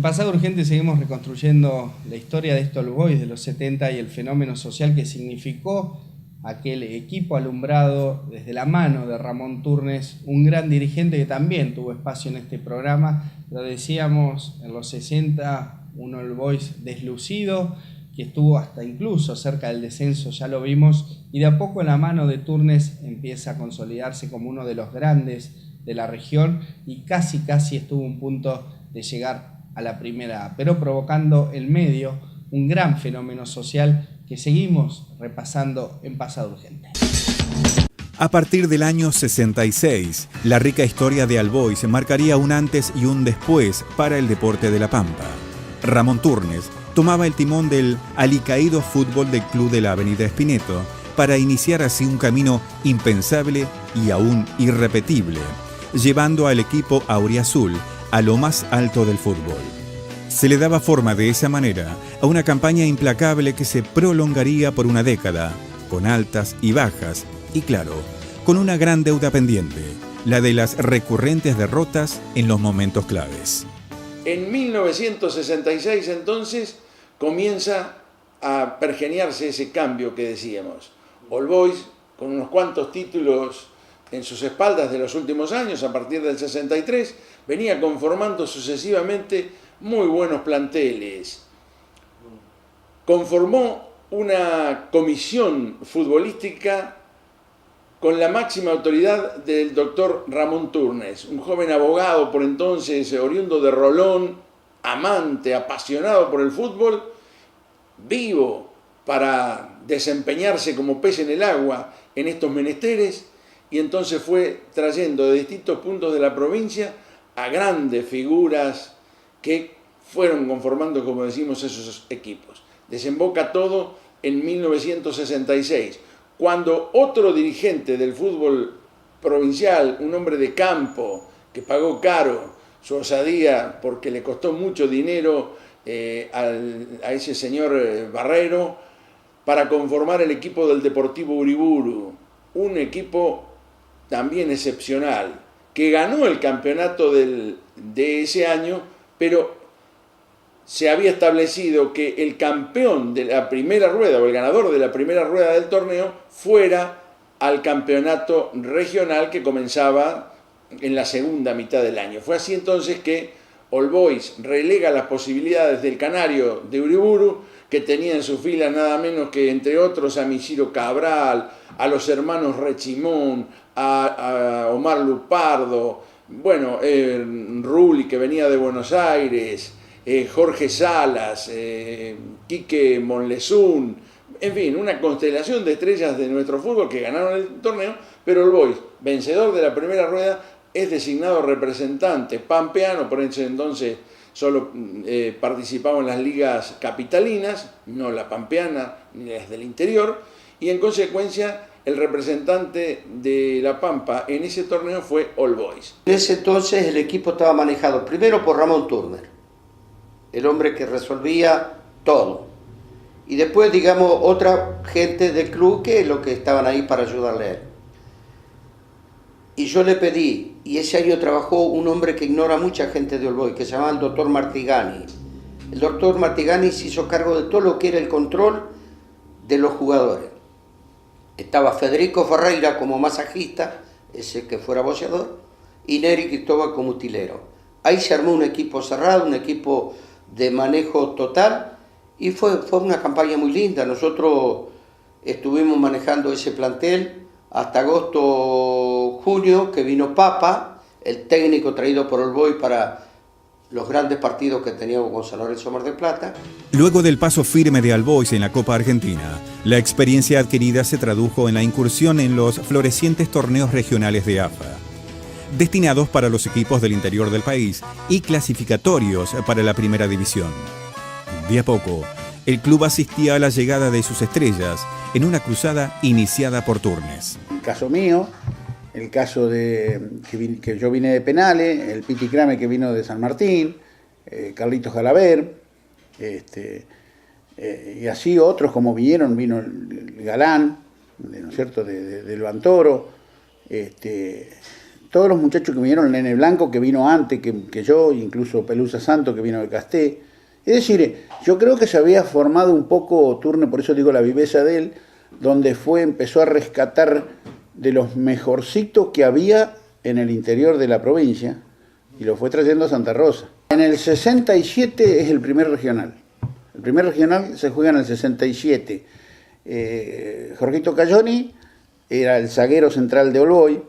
Pasado Urgente seguimos reconstruyendo la historia de estos All Boys de los 70 y el fenómeno social que significó aquel equipo alumbrado desde la mano de Ramón Turnes, un gran dirigente que también tuvo espacio en este programa. Lo decíamos, en los 60, un All Boys deslucido, que estuvo hasta incluso cerca del descenso, ya lo vimos, y de a poco la mano de Turnes empieza a consolidarse como uno de los grandes de la región y casi estuvo a un punto de llegar a la primera A, pero provocando en medio un gran fenómeno social que seguimos repasando en Pasado Urgente. A partir del año 66, la rica historia de All Boys marcaría un antes y un después para el deporte de La Pampa. Ramón Turnes tomaba el timón del alicaído fútbol del club de la Avenida Espineto para iniciar así un camino impensable y aún irrepetible, llevando al equipo auriazul a lo más alto del fútbol. Se le daba forma de esa manera a una campaña implacable que se prolongaría por una década, con altas y bajas, y claro, con una gran deuda pendiente, la de las recurrentes derrotas en los momentos claves. En 1966 entonces comienza a pergeniarse ese cambio que decíamos. All Boys, con unos cuantos títulos en sus espaldas de los últimos años, a partir del 63, venía conformando sucesivamente muy buenos planteles. Conformó una comisión futbolística con la máxima autoridad del doctor Ramón Turnes, un joven abogado por entonces, oriundo de Rolón, amante, apasionado por el fútbol, vivo para desempeñarse como pez en el agua en estos menesteres, y entonces fue trayendo de distintos puntos de la provincia a grandes figuras que fueron conformando, como decimos, esos equipos. Desemboca todo en 1966, cuando otro dirigente del fútbol provincial, un hombre de campo que pagó caro su osadía porque le costó mucho dinero a ese señor Barrero, para conformar el equipo del Deportivo Uriburu, un equipo también excepcional, que ganó el campeonato de ese año, pero se había establecido que el campeón de la primera rueda o el ganador de la primera rueda del torneo fuera al campeonato regional que comenzaba en la segunda mitad del año. Fue así entonces que All Boys relega las posibilidades del Canario de Uriburu, que tenía en su fila nada menos que, entre otros, a Michiro Cabral, a los hermanos Rechimón, a Omar Lupardo, bueno, Rulli, que venía de Buenos Aires, Jorge Salas, Quique Monlezún, en fin, una constelación de estrellas de nuestro fútbol que ganaron el torneo, pero All Boys, vencedor de la primera rueda, es designado representante pampeano. Por ese entonces solo participaba en las ligas capitalinas, no la pampeana ni las del interior, y en consecuencia el representante de La Pampa en ese torneo fue All Boys. En ese entonces el equipo estaba manejado primero por Ramón Turner, el hombre que resolvía todo, y después, digamos, otra gente del club que es lo que estaban ahí para ayudarle a él. Y yo le pedí, y ese año trabajó un hombre que ignora mucha gente de All Boys, que se llamaba el doctor Martigani. El doctor Martigani se hizo cargo de todo lo que era el control de los jugadores. Estaba Federico Ferreira como masajista, ese que fuera boxeador, y Neri Cristóbal como utilero. Ahí se armó un equipo cerrado, un equipo de manejo total, y fue una campaña muy linda. Nosotros estuvimos manejando ese plantel hasta agosto, junio, que vino Papa, el técnico traído por All Boys para los grandes partidos que teníamos con San Lorenzo Mar del Plata. Luego del paso firme de All Boys en la Copa Argentina, la experiencia adquirida se tradujo en la incursión en los florecientes torneos regionales de AFA, destinados para los equipos del interior del país y clasificatorios para la primera división. De a poco, el club asistía a la llegada de sus estrellas en una cruzada iniciada por Turnes. El caso mío, el caso de que yo vine de Penales, el Piti Crame que vino de San Martín, Carlitos Galaver, y así otros como vinieron, vino el Galán, ¿no es cierto?, del Bantoro, todos los muchachos que vinieron, el Nene Blanco que vino antes que yo, incluso Pelusa Santo que vino de Casté. Es decir, yo creo que se había formado un poco Turner, por eso digo la viveza de él, donde empezó a rescatar de los mejorcitos que había en el interior de la provincia y lo fue trayendo a Santa Rosa. En el 67 es el primer regional. El primer regional se juega en el 67. Jorgito Cayoni era el zaguero central de All Boys.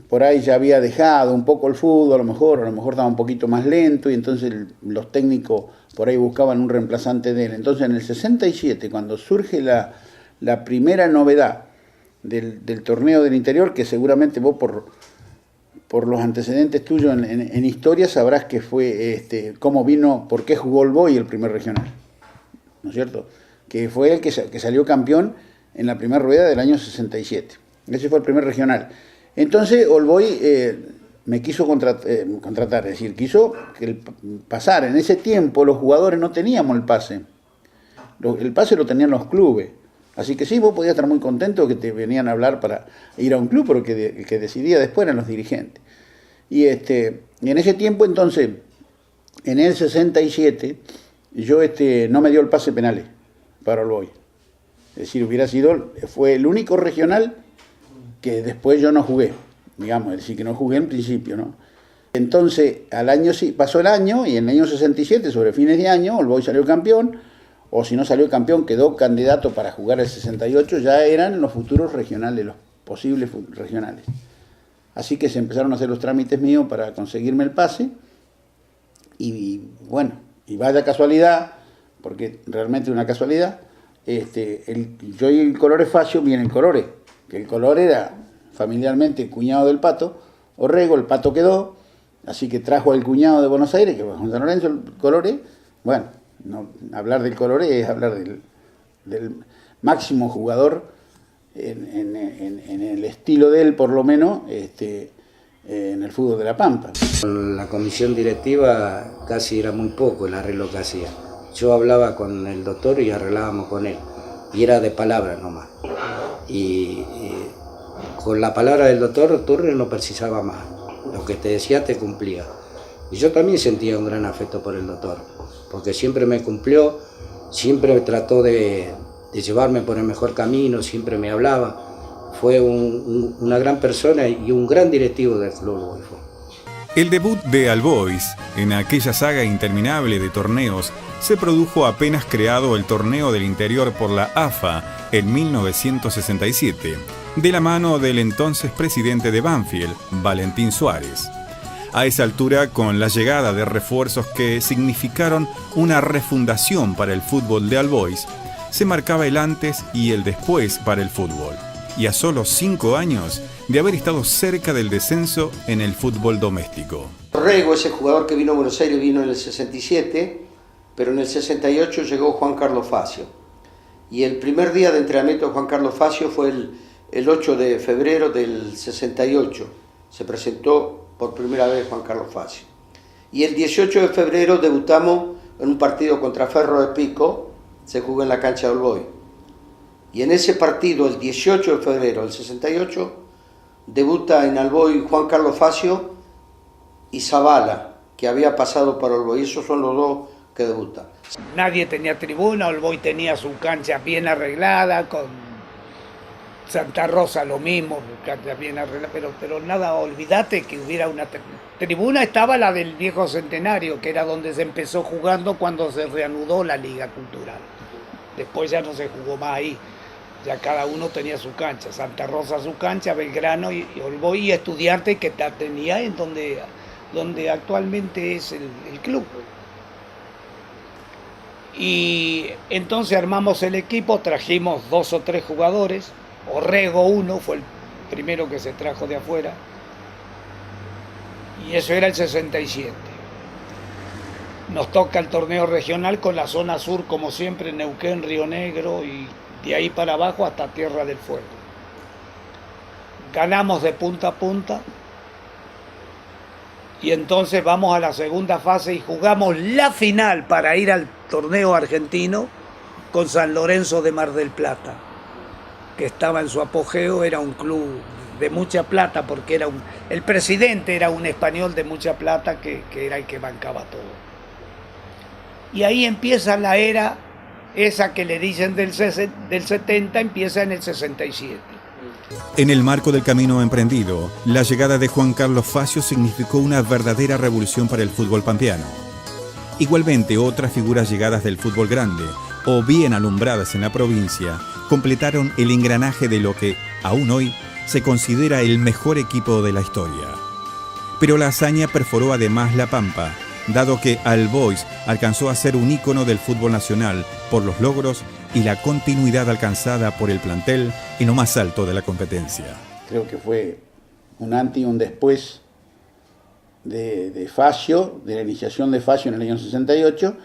Por ahí ya había dejado un poco el fútbol, a lo mejor estaba un poquito más lento y entonces los técnicos por ahí buscaban un reemplazante de él. Entonces en el 67, cuando surge la primera novedad del torneo del interior, que seguramente vos por los antecedentes tuyos en historia sabrás que fue cómo vino, por qué jugó All Boys el primer regional, ¿no es cierto? Que fue el que salió campeón en la primera rueda del año 67. Ese fue el primer regional. Entonces All Boys me quiso contratar, es decir, quiso pasar. En ese tiempo los jugadores no teníamos el pase. El pase lo tenían los clubes. Así que sí, vos podías estar muy contento que te venían a hablar para ir a un club, pero el que decidía después eran los dirigentes. Y en ese tiempo, entonces, en el 67, yo no me dio el pase penales para All Boys. Es decir, fue el único regional que después yo no jugué, digamos, es decir, que no jugué en principio, ¿no? Entonces, pasó el año, y en el año 67, sobre fines de año, All Boys salió campeón, o si no salió campeón, quedó candidato para jugar el 68, ya eran los futuros regionales, los posibles regionales. Así que se empezaron a hacer los trámites míos para conseguirme el pase, y bueno, y vaya casualidad, porque realmente es una casualidad, yo y el Colore Facio viene el Colore, que el Colore era familiarmente cuñado del Pato Orrego, el Pato quedó, así que trajo al cuñado de Buenos Aires, que fue Juan San Lorenzo, el Colore. Bueno, no, hablar del Colore es hablar del máximo jugador en el estilo de él, por lo menos, en el fútbol de La Pampa. Con la comisión directiva casi era muy poco el arreglo que hacía. Yo hablaba con el doctor y arreglábamos con él, y era de palabra nomás. Y con la palabra del doctor Turner no precisaba más. Lo que te decía te cumplía. Y yo también sentía un gran afecto por el doctor, porque siempre me cumplió, siempre trató de llevarme por el mejor camino, siempre me hablaba. Fue una gran persona y un gran directivo del Club All Boys. El debut de All Boys en aquella saga interminable de torneos se produjo apenas creado el torneo del interior por la AFA en 1967, de la mano del entonces presidente de Banfield, Valentín Suárez. A esa altura, con la llegada de refuerzos que significaron una refundación para el fútbol de All Boys, se marcaba el antes y el después para el fútbol. Y a solo 5 años de haber estado cerca del descenso en el fútbol doméstico. Orrego, ese jugador que vino a Buenos Aires, vino en el 67, pero en el 68 llegó Juan Carlos Facio. Y el primer día de entrenamiento de Juan Carlos Facio fue el 8 de febrero del 68. Se presentó por primera vez Juan Carlos Facio. Y el 18 de febrero debutamos en un partido contra Ferro de Pico, se jugó en la cancha de All Boys. Y en ese partido, el 18 de febrero del 68, debuta en All Boys Juan Carlos Facio y Zavala, que había pasado por All Boys. Esos son los dos que debutan. Nadie tenía tribuna, All Boys tenía su cancha bien arreglada, con Santa Rosa lo mismo, cancha bien arreglada, pero nada, olvídate que hubiera una tribuna. Estaba la del viejo Centenario, que era donde se empezó jugando cuando se reanudó la Liga Cultural. Después ya no se jugó más ahí. Ya cada uno tenía su cancha, Santa Rosa su cancha, Belgrano y All Boys y Estudiantes, que tenía en donde actualmente es el club. Y entonces armamos el equipo, trajimos 2 o 3 jugadores, Orrego uno, fue el primero que se trajo de afuera, y eso era el 67. Nos toca el torneo regional con la zona sur, como siempre, Neuquén, Río Negro, y de ahí para abajo hasta Tierra del Fuego. Ganamos de punta a punta, y entonces vamos a la segunda fase y jugamos la final para ir al torneo argentino con San Lorenzo de Mar del Plata. que estaba en su apogeo, era un club de mucha plata, porque el presidente era un español de mucha plata que era el que bancaba todo. Y ahí empieza la era, esa que le dicen del 70, empieza en el 67. En el marco del camino emprendido, la llegada de Juan Carlos Facio significó una verdadera revolución para el fútbol pampeano. Igualmente, otras figuras llegadas del fútbol grande o bien alumbradas en la provincia completaron el engranaje de lo que, aún hoy, se considera el mejor equipo de la historia. Pero la hazaña perforó además la Pampa, dado que All Boys alcanzó a ser un ícono del fútbol nacional por los logros y la continuidad alcanzada por el plantel en lo más alto de la competencia. Creo que fue un antes y un después de Facio, de la iniciación de Facio en el año 68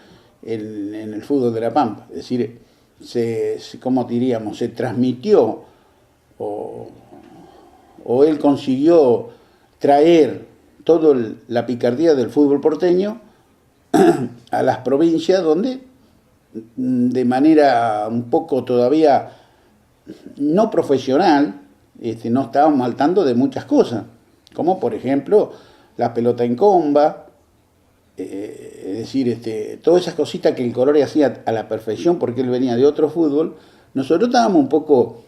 en el fútbol de La Pampa. Es decir, ¿cómo diríamos? Se transmitió o él consiguió traer toda la picardía del fútbol porteño a las provincias donde de manera un poco todavía no profesional, no estábamos al tanto de muchas cosas, como por ejemplo la pelota en comba, es decir, todas esas cositas que el Colore hacía a la perfección porque él venía de otro fútbol. Nosotros estábamos un poco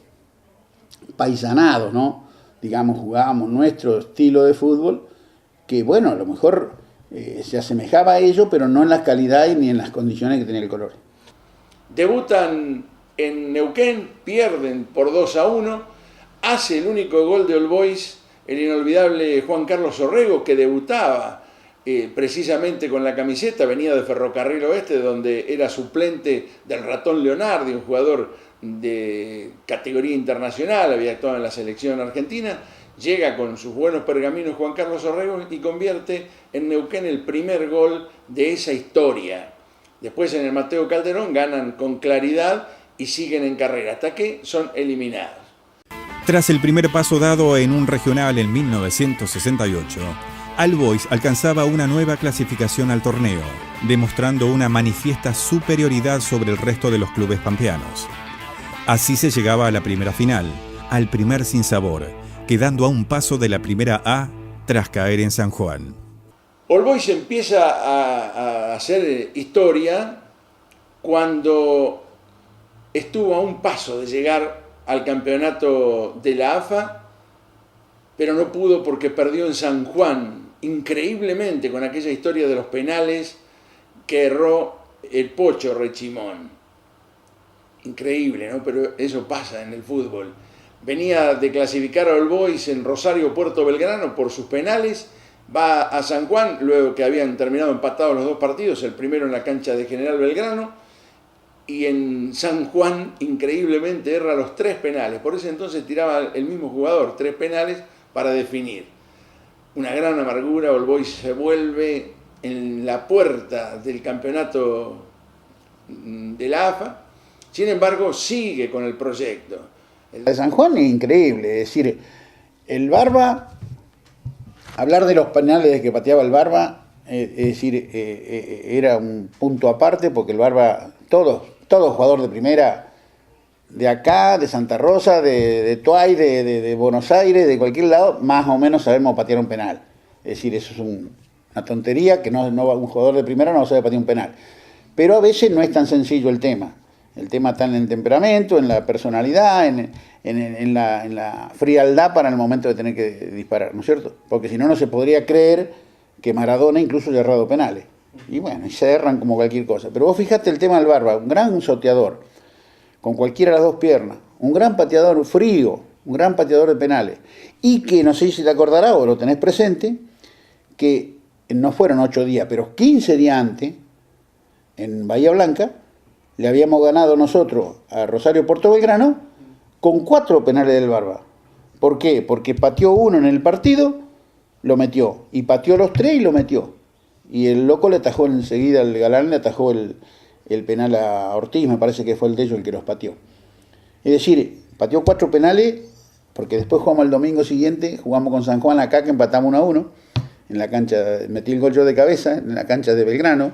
paisanados, ¿no? Digamos, jugábamos nuestro estilo de fútbol, que bueno, a lo mejor se asemejaba a ello, pero no en la calidad ni en las condiciones que tenía el Colore. Debutan en Neuquén, pierden por 2-1, hace el único gol de All Boys el inolvidable Juan Carlos Orrego, que debutaba precisamente con la camiseta, venía de Ferrocarril Oeste, donde era suplente del Ratón Leonardi, un jugador de categoría internacional, había actuado en la selección argentina. Llega con sus buenos pergaminos Juan Carlos Orrego y convierte en Neuquén el primer gol de esa historia. Después en el Mateo Calderón ganan con claridad y siguen en carrera hasta que son eliminados. Tras el primer paso dado en un regional en 1968, All Boys alcanzaba una nueva clasificación al torneo, demostrando una manifiesta superioridad sobre el resto de los clubes pampeanos. Así se llegaba a la primera final, al primer sinsabor, quedando a un paso de la primera A tras caer en San Juan. All Boys empieza a hacer historia cuando estuvo a un paso de llegar al campeonato de la AFA, pero no pudo porque perdió en San Juan, increíblemente, con aquella historia de los penales que erró el Pocho Rechimón. Increíble, ¿no? Pero eso pasa en el fútbol. Venía de clasificar a All Boys en Rosario Puerto Belgrano por sus penales, va a San Juan, luego que habían terminado empatados los dos partidos, el primero en la cancha de General Belgrano, y en San Juan, increíblemente, erra los 3 penales. Por ese entonces tiraba el mismo jugador 3 penales para definir. Una gran amargura, All Boys se vuelve en la puerta del campeonato de la AFA. Sin embargo, sigue con el proyecto. De San Juan es increíble, es decir, el Barba, hablar de los penales que pateaba el Barba, es decir, era un punto aparte, porque el Barba, todo jugador de primera, de acá, de Santa Rosa, de Tuay, de Buenos Aires, de cualquier lado, más o menos sabemos patear un penal. Es decir, eso es una tontería, que un jugador de primera no sabe patear un penal. Pero a veces no es tan sencillo el tema. El tema está en el temperamento, en la personalidad, en la frialdad para el momento de tener que disparar, ¿no es cierto? Porque si no, no se podría creer que Maradona incluso haya errado penales. Y bueno, y se erran como cualquier cosa. Pero vos fijate el tema del Barba, un gran soteador, con cualquiera de las dos piernas, un gran pateador frío, un gran pateador de penales. Y que, no sé si te acordarás o lo tenés presente, que no fueron 8 días, pero 15 días antes, en Bahía Blanca, le habíamos ganado nosotros a Rosario Puerto Belgrano con 4 penales del Barba. ¿Por qué? Porque pateó uno en el partido, lo metió, y pateó los 3 y lo metió. Y el loco le atajó enseguida, el Galán le atajó el penal a Ortiz, me parece que fue el de ellos el que los pateó. Es decir, pateó 4 penales, porque después jugamos el domingo siguiente, jugamos con San Juan acá, que empatamos 1-1, en la cancha, metí el gol yo de cabeza, en la cancha de Belgrano,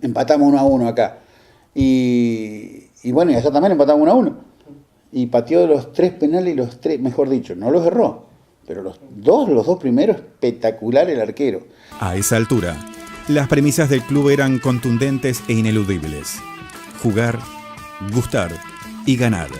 empatamos 1-1 acá. Y bueno, y allá también empatamos 1-1. y pateó los 3 penales y los 3, mejor dicho, no los erró, pero los dos primeros, espectacular el arquero. A esa altura, las premisas del club eran contundentes e ineludibles. Jugar, gustar y ganar.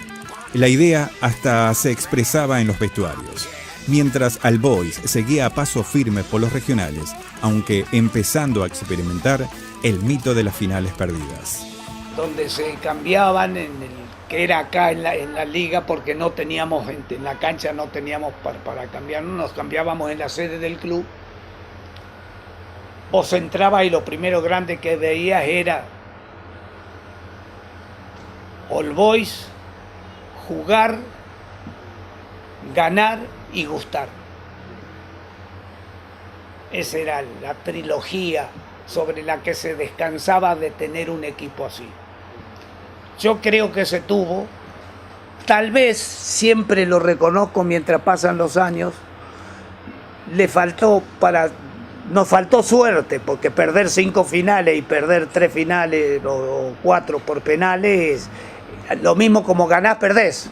La idea hasta se expresaba en los vestuarios. Mientras All Boys seguía a paso firme por los regionales, aunque empezando a experimentar el mito de las finales perdidas. Donde se cambiaban, que era acá en la liga, porque no teníamos, en la cancha no teníamos para cambiarnos, nos cambiábamos en la sede del club. Vos entrabas y lo primero grande que veías era All Boys, jugar, ganar y gustar. Esa era la trilogía sobre la que se descansaba de tener un equipo así. Yo creo que se tuvo, tal vez, siempre lo reconozco mientras pasan los años, nos faltó suerte, porque perder 5 finales y perder 3 finales o 4 por penales, lo mismo como ganás, perdés.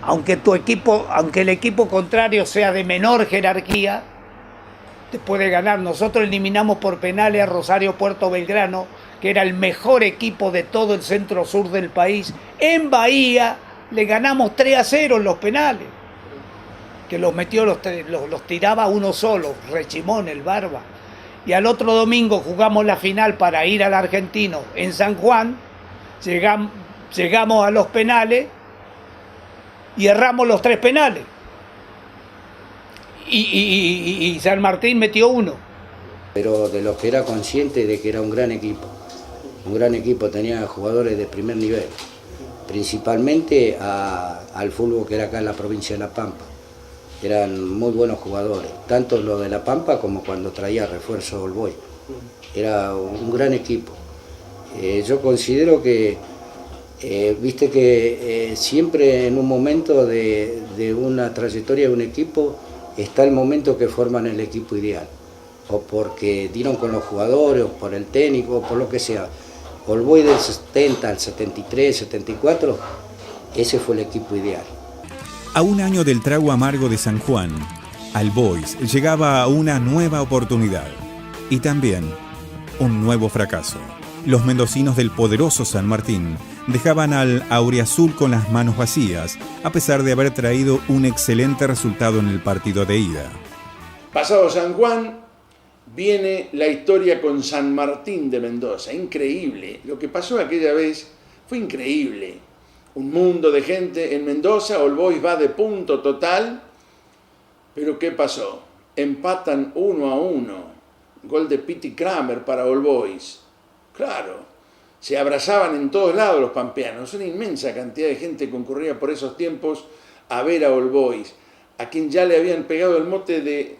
Aunque el equipo contrario sea de menor jerarquía, te puede ganar. Nosotros eliminamos por penales a Rosario Puerto Belgrano, que era el mejor equipo de todo el centro-sur del país. En Bahía le ganamos 3-0 en los penales, que los metió, los tiraba uno solo, Rechimón, el Barba. Y al otro domingo jugamos la final para ir al Argentino en San Juan, llegamos a los penales y erramos los 3 penales. Y San Martín metió 1. Pero de los que era consciente de que era un gran equipo, tenía jugadores de primer nivel, principalmente al fútbol que era acá en la provincia de La Pampa. Eran muy buenos jugadores, tanto los de La Pampa como cuando traía refuerzo All Boys. Era un gran equipo. Yo considero que, viste que siempre en un momento de una trayectoria de un equipo está el momento que forman el equipo ideal, o porque dieron con los jugadores, o por el técnico, o por lo que sea. All Boys del 70 al 73, 74, ese fue el equipo ideal. A un año del trago amargo de San Juan, All Boys llegaba a una nueva oportunidad y también un nuevo fracaso. Los mendocinos del poderoso San Martín dejaban al auriazul con las manos vacías, a pesar de haber traído un excelente resultado en el partido de ida. Pasado San Juan, viene la historia con San Martín de Mendoza. Increíble. Lo que pasó aquella vez fue increíble. Un mundo de gente en Mendoza, All Boys va de punto total. Pero ¿qué pasó? Empatan 1-1. Gol de Piti Kramer para All Boys. Claro, se abrazaban en todos lados los pampeanos. Una inmensa cantidad de gente concurría por esos tiempos a ver a All Boys, a quien ya le habían pegado el mote de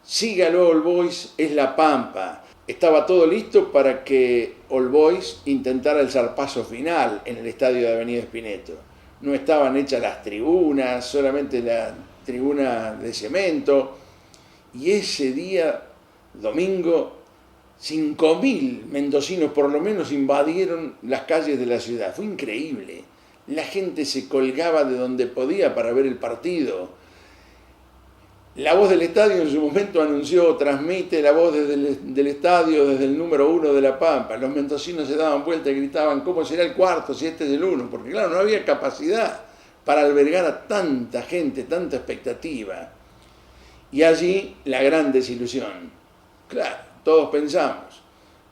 sígalo All Boys, es La Pampa. Estaba todo listo para que All Boys intentara el zarpazo final en el estadio de Avenida Espineto. No estaban hechas las tribunas, solamente la tribuna de cemento. Y ese día, domingo, 5.000 mendocinos por lo menos invadieron las calles de la ciudad. Fue increíble. La gente se colgaba de donde podía para ver el partido. La Voz del Estadio en su momento anunció, transmite la voz del estadio desde el número 1 de La Pampa. Los mendocinos se daban vuelta y gritaban, ¿cómo será el cuarto si este es el 1? Porque claro, no había capacidad para albergar a tanta gente, tanta expectativa. Y allí la gran desilusión. Claro, todos pensamos,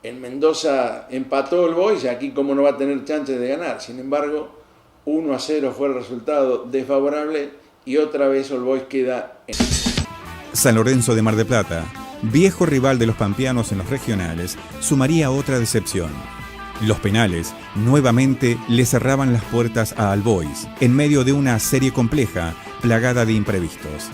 en Mendoza empató All Boys, aquí cómo no va a tener chance de ganar. Sin embargo, 1-0 fue el resultado desfavorable y otra vez All Boys queda en... San Lorenzo de Mar del Plata, viejo rival de los pampeanos en los regionales, sumaría otra decepción. Los penales nuevamente le cerraban las puertas a All Boys en medio de una serie compleja, plagada de imprevistos.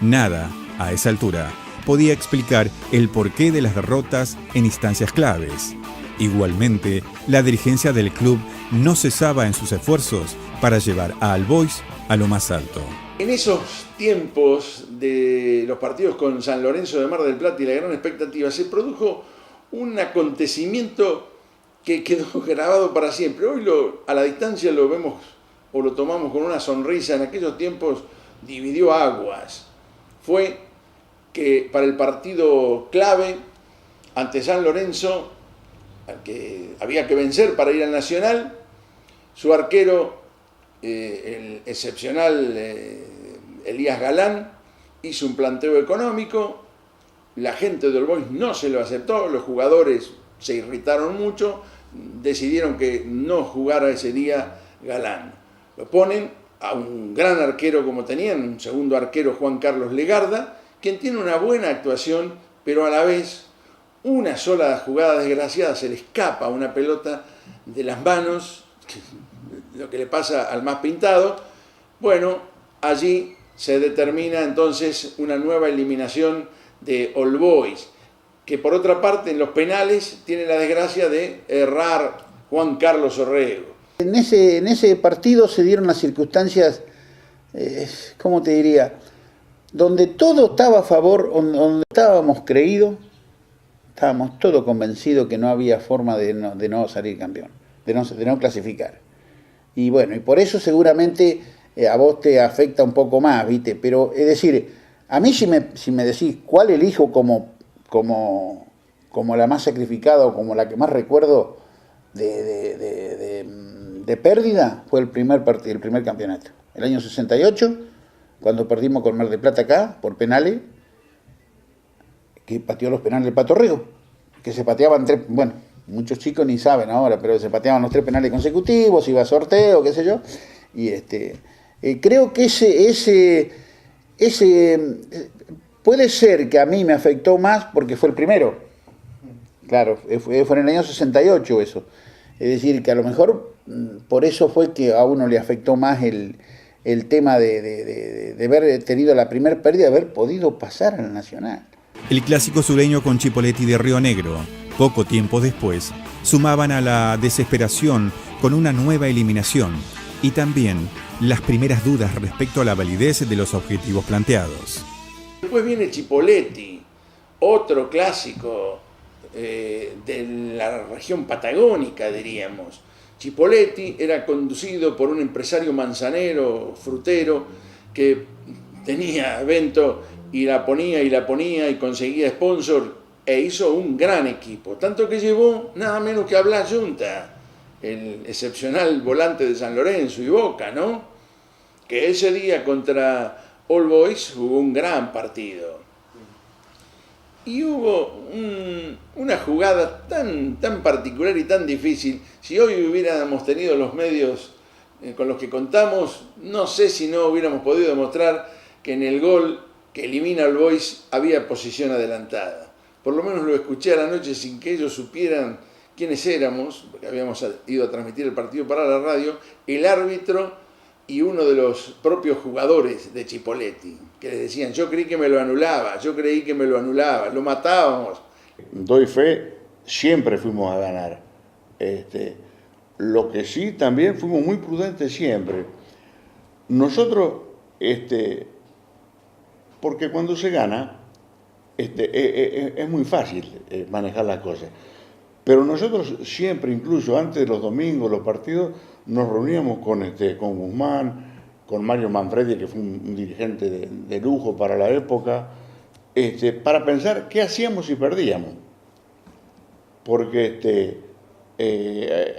Nada, a esa altura, podía explicar el porqué de las derrotas en instancias claves. Igualmente, la dirigencia del club no cesaba en sus esfuerzos para llevar a All Boys a lo más alto. En esos tiempos de los partidos con San Lorenzo de Mar del Plata y la gran expectativa, se produjo un acontecimiento que quedó grabado para siempre. Hoy a la distancia lo vemos o lo tomamos con una sonrisa, en aquellos tiempos dividió aguas. Fue que para el partido clave ante San Lorenzo, al que había que vencer para ir al Nacional, su arquero, el excepcional Elías Galán, hizo un planteo económico, la gente de All Boys no se lo aceptó, los jugadores se irritaron mucho, decidieron que no jugara ese día Galán. Lo ponen a un gran arquero como tenían, un segundo arquero, Juan Carlos Legarda, quien tiene una buena actuación, pero a la vez una sola jugada desgraciada se le escapa una pelota de las manos, lo que le pasa al más pintado. Bueno, allí se determina entonces una nueva eliminación de All Boys, que por otra parte en los penales tiene la desgracia de errar Juan Carlos Orrego. En ese partido se dieron las circunstancias, ¿cómo te diría? Donde todo estaba a favor, donde estábamos creídos, estábamos todos convencidos que no había forma de no salir campeón, de no clasificar. Y bueno, y por eso seguramente a vos te afecta un poco más, ¿viste? Pero es decir, a mí si me decís cuál elijo como la más sacrificada o como la que más recuerdo de pérdida, fue el primer campeonato. El año 68, cuando perdimos con Mar del Plata acá, por penales, que pateó los penales el Pato Rigo, que se pateaban tres, bueno, muchos chicos ni saben ahora, pero se pateaban los 3 penales consecutivos, iba a sorteo, qué sé yo, y creo que ese puede ser que a mí me afectó más porque fue el primero. Claro, fue en el año 68 eso. Es decir, que a lo mejor por eso fue que a uno le afectó más el tema de haber tenido la primera pérdida, de haber podido pasar al Nacional. El clásico sureño con Chipoleti de Río Negro, poco tiempo después, sumaban a la desesperación con una nueva eliminación y también las primeras dudas respecto a la validez de los objetivos planteados. Después viene Chipoleti, otro clásico de la región patagónica, diríamos. Chipoleti era conducido por un empresario manzanero, frutero, que tenía evento y la ponía y conseguía sponsor e hizo un gran equipo. Tanto que llevó nada menos que a Blas Yunta, el excepcional volante de San Lorenzo y Boca, ¿no? Que ese día contra All Boys jugó un gran partido. Y hubo una jugada tan particular y tan difícil. Si hoy hubiéramos tenido los medios con los que contamos, no sé si no hubiéramos podido demostrar que en el gol que elimina All Boys había posición adelantada. Por lo menos lo escuché a la noche sin que ellos supieran quiénes éramos, porque habíamos ido a transmitir el partido para la radio, el árbitro y uno de los propios jugadores de Chipoleti, que les decían, yo creí que me lo anulaba, lo matábamos. Doy fe, siempre fuimos a ganar. Lo que sí, también fuimos muy prudentes siempre. Nosotros, porque cuando se gana, es muy fácil manejar las cosas. Pero nosotros siempre, incluso antes de los domingos, los partidos, nos reuníamos con Guzmán, con Mario Manfredi, que fue un dirigente de lujo para la época, para pensar qué hacíamos si perdíamos. Porque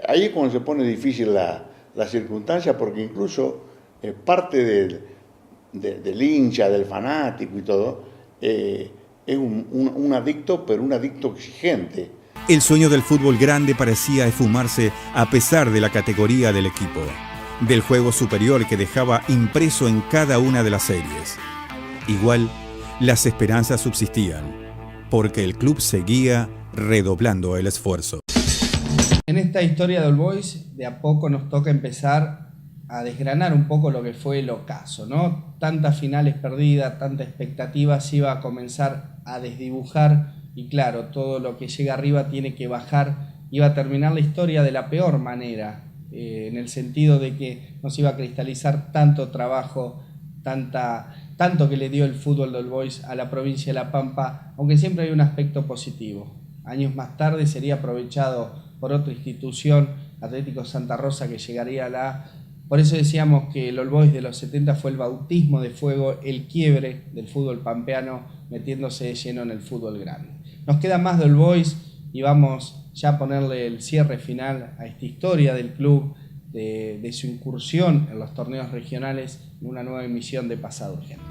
ahí es cuando se pone difícil la circunstancia, porque incluso parte del hincha, del fanático y todo, es un adicto, pero un adicto exigente. El sueño del fútbol grande parecía esfumarse a pesar de la categoría del equipo, del juego superior que dejaba impreso en cada una de las series. Igual, las esperanzas subsistían, porque el club seguía redoblando el esfuerzo. En esta historia de All Boys, de a poco nos toca empezar a desgranar un poco lo que fue el ocaso, ¿no? Tantas finales perdidas, tanta expectativa se iba a comenzar a desdibujar. Y claro, todo lo que llega arriba tiene que bajar. Iba a terminar la historia de la peor manera, en el sentido de que nos iba a cristalizar tanto trabajo, tanto que le dio el fútbol de All Boys a la provincia de La Pampa, aunque siempre hay un aspecto positivo. Años más tarde sería aprovechado por otra institución, Atlético Santa Rosa, que llegaría a la Por eso decíamos que el All Boys de los 70 fue el bautismo de fuego, el quiebre del fútbol pampeano, metiéndose de lleno en el fútbol grande. Nos queda más de All Boys y vamos ya a ponerle el cierre final a esta historia del club, de su incursión en los torneos regionales, en una nueva emisión de Pasado Urgente.